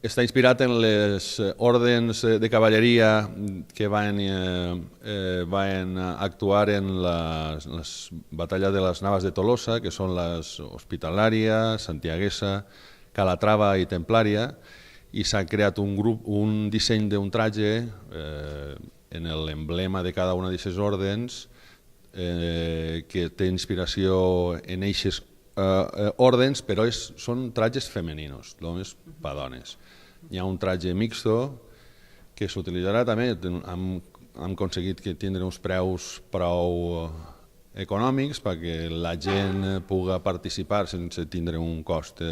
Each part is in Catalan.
Està inspirat en les ordens de cavalleria que van actuar en les batalles de les Navas de Tolosa, que són les Hospitalària, Santiaguesa, Calatrava i Templària, i s'ha creat un disseny d'un traje en l'emblema de cada una d'aquestes ordens que té inspiració en eixes ordens, però són trajes femeninos, d'homes per dones. Hi ha un traje mixto que s'utilitzarà també, hem aconseguit que tindre uns preus prou econòmics perquè la gent pugui participar sense tindre un cost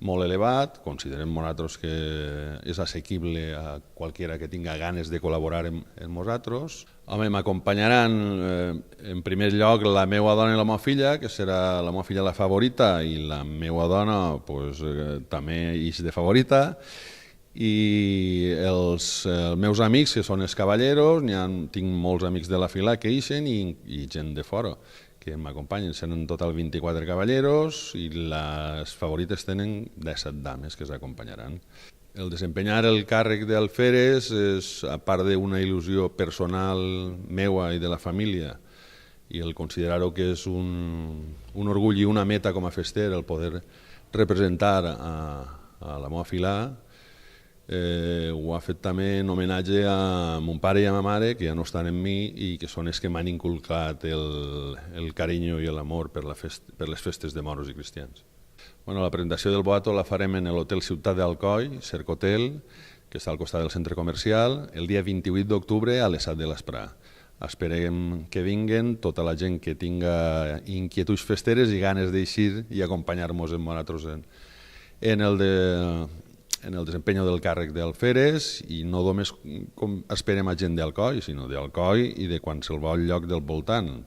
molt elevat. Considerem nosaltres que és assequible a qualsevol que tinga ganes de col·laborar amb nosaltres. Home, m'acompanyaran en primer lloc la meva dona i la meva filla, que serà la meva filla la favorita i la meva dona també és de favorita, i els meus amics, que són els cavalleros, tinc molts amics de la fila que ixen i gent de fora que m'acompanyen. Seran en total 24 cavalleros i les favorites tenen 17 dames que s'acompanyaran. El desempenyar el càrrec d'alferes és, a part d'una il·lusió personal meua i de la família, i el considerar-ho que és un orgull i una meta com a fester el poder representar a la meva fila, ho ha fet també en homenatge a mon pare i a ma mare, que ja no estan amb mi i que són els que m'han inculcat el carinyo i l'amor per les festes de moros i cristians. La presentació del boato la farem en l'Hotel Ciutat d'Alcoi, Cercotel, que està al costat del centre comercial, el dia 28 d'octubre a les 7 de l'esprà. Esperem que vinguen tota la gent que tinga inquietuds festeres i ganes d'eixir i acompanyar-nos amb nosaltres en el desempeny del càrrec d'alferes, i no només esperem a gent d'Alcoi, sinó d'Alcoi i de qualsevol lloc del voltant.